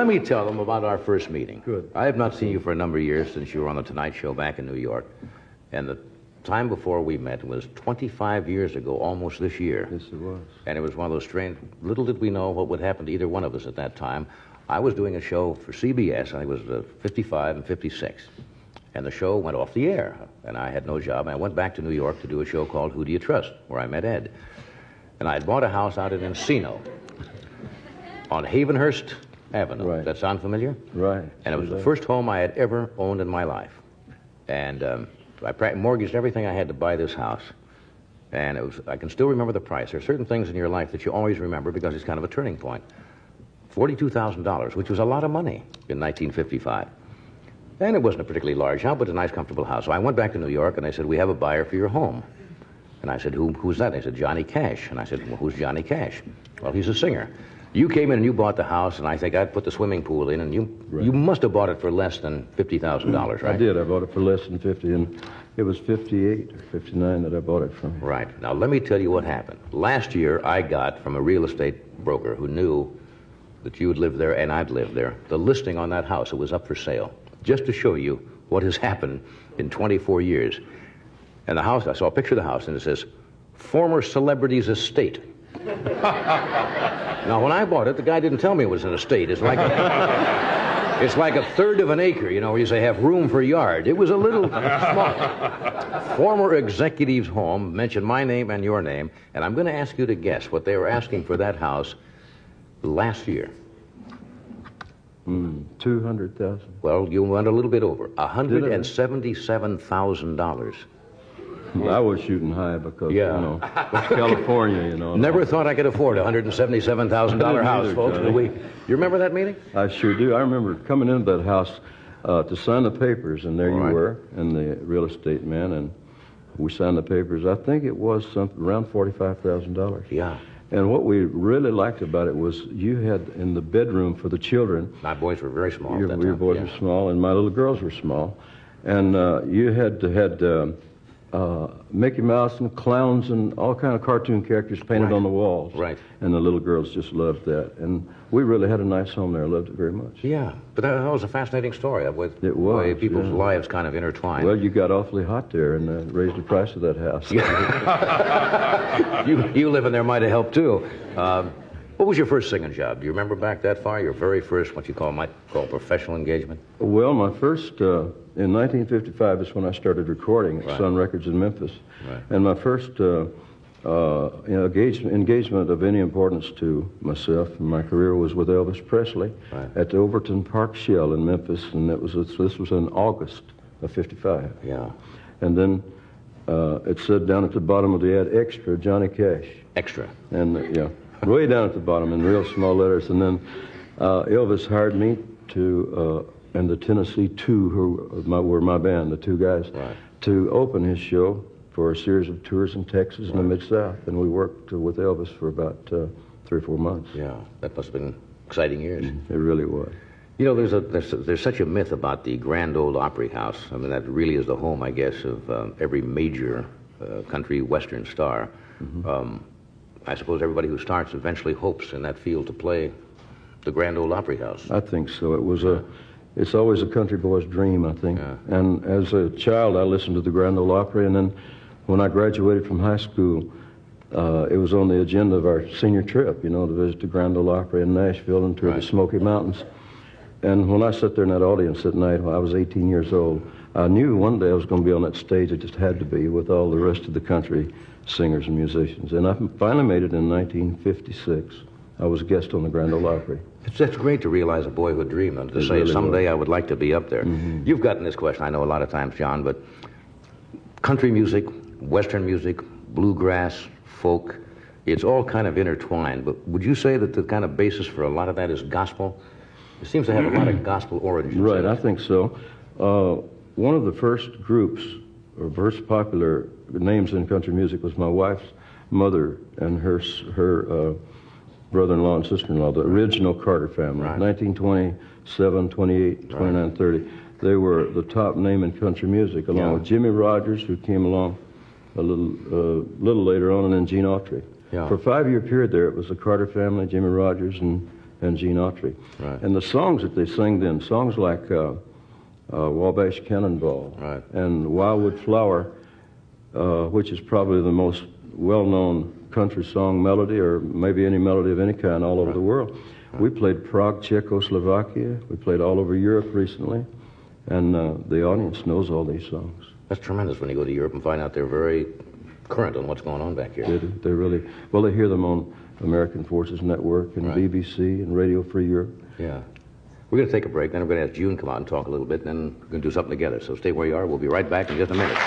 Let me tell them about our first meeting. Good. I have not seen you for a number of years since you were on the Tonight Show back in New York. And the time before we met was 25 years ago, almost this year. Yes, it was. And it was one of those strange, little did we know what would happen to either one of us at that time. I was doing a show for CBS. I was 55 and 56. And the show went off the air. And I had no job. And I went back to New York to do a show called Who Do You Trust, where I met Ed. And I had bought a house out in Encino on Havenhurst Avenue. Right. Does that sound familiar? Right. And it was the first home I had ever owned in my life. And I mortgaged everything I had to buy this house. And it was, I can still remember the price. There are certain things in your life that you always remember because it's kind of a turning point. $42,000, which was a lot of money in 1955. And it wasn't a particularly large house, but a nice, comfortable house. So I went back to New York, and they said, we have a buyer for your home. And I said, who's that? They said, Johnny Cash. And I said, well, who's Johnny Cash? Well, he's a singer. You came in and you bought the house, and I think I'd put the swimming pool in, and you must have bought it for less than $50,000, right? I did. I bought it for less than 50, and it was 58 or 59 that I bought it from. Right. Now, let me tell you what happened. Last year, I got from a real estate broker who knew that you would live there and I'd live there, the listing on that house. It was up for sale, just to show you what has happened in 24 years. And the house, I saw a picture of the house, and it says, former celebrity's estate. Now, when I bought it, the guy didn't tell me it was an estate. It's like it's like a third of an acre, you know, where you say have room for yard. It was a little small. Former executive's home, mentioned my name and your name, and I'm going to ask you to guess what they were asking for that house last year. 200,000. Well, you went a little bit over. $177,000. I was shooting high because, you know, it's California, you know. Never thought I could afford a $177,000 house, folks. You remember that meeting? I sure do. I remember coming into that house to sign the papers, and there you were, and the real estate man, and we signed the papers. I think it was around $45,000. Yeah. And what we really liked about it was you had in the bedroom for the children. My boys were very small. Your boys were small, and my little girls were small. And you had Mickey Mouse and clowns and all kind of cartoon characters painted on the walls. Right. And the little girls just loved that. And we really had a nice home there. I loved it very much. Yeah. But that was a fascinating story of with the way people's lives kind of intertwined. Well, you got awfully hot there and raised the price of that house. You living there might have helped, too. What was your first singing job? Do you remember back that far? Your very first, what you might call professional engagement? Well, my first, in 1955 is when I started recording at Sun Records in Memphis. Right. And my first engagement of any importance to myself and my career was with Elvis Presley at the Overton Park Shell in Memphis, and this was in August of '55. Yeah. And then it said down at the bottom of the ad, extra, Johnny Cash. Extra. And way down at the bottom in real small letters. And then Elvis hired me to, and the Tennessee Two, who were my band, the two guys, to open his show for a series of tours in Texas and the Mid-South. And we worked with Elvis for about 3 or 4 months. Yeah, that must have been exciting years. It really was. You know, there's such a myth about the Grand Ole Opry house. I mean, that really is the home, I guess, of every major country western star. I suppose everybody who starts eventually hopes in that field to play the Grand Ole Opry house. I think so. It's always a country boy's dream, I think. Yeah. And as a child, I listened to the Grand Ole Opry, and then when I graduated from high school, it was on the agenda of our senior trip, you know, to visit the Grand Ole Opry in Nashville and tour the Smoky Mountains. And when I sat there in that audience at night when I was 18 years old, I knew one day I was going to be on that stage. It just had to be with all the rest of the country singers and musicians. And I finally made it in 1956. I was a guest on the Grand Ole Opry. It's great to realize a boyhood dream and to say really someday I would like to be up there. You've gotten this question, I know, a lot of times, John, but country music, western music, bluegrass, folk, it's all kind of intertwined. But would you say that the kind of basis for a lot of that is gospel? It seems to have a lot of gospel origins. Right, I think so. One of the first groups, or first popular names in country music was my wife's mother and her brother-in-law and sister-in-law, the original Carter family, 1927, 28, 29, 30. They were the top name in country music, along with Jimmy Rogers, who came along a little later on, and then Gene Autry. For a 5-year period there, it was the Carter family, Jimmy Rogers, and and Gene Autry. Right. And the songs that they sing then, songs like Wabash Cannonball Right. and Wildwood Flower, which is probably the most well-known country song melody, or maybe any melody of any kind all over the world. We played Prague, Czechoslovakia. We played all over Europe recently, and the audience knows all these songs. That's tremendous when you go to Europe and find out they're very current on what's going on back here. They really, well, they hear them on American Forces Network and BBC and Radio Free Europe. Yeah. We're going to take a break, then we're going to have June come out and talk a little bit, and then we're going to do something together. So stay where you are. We'll be right back in just a minute.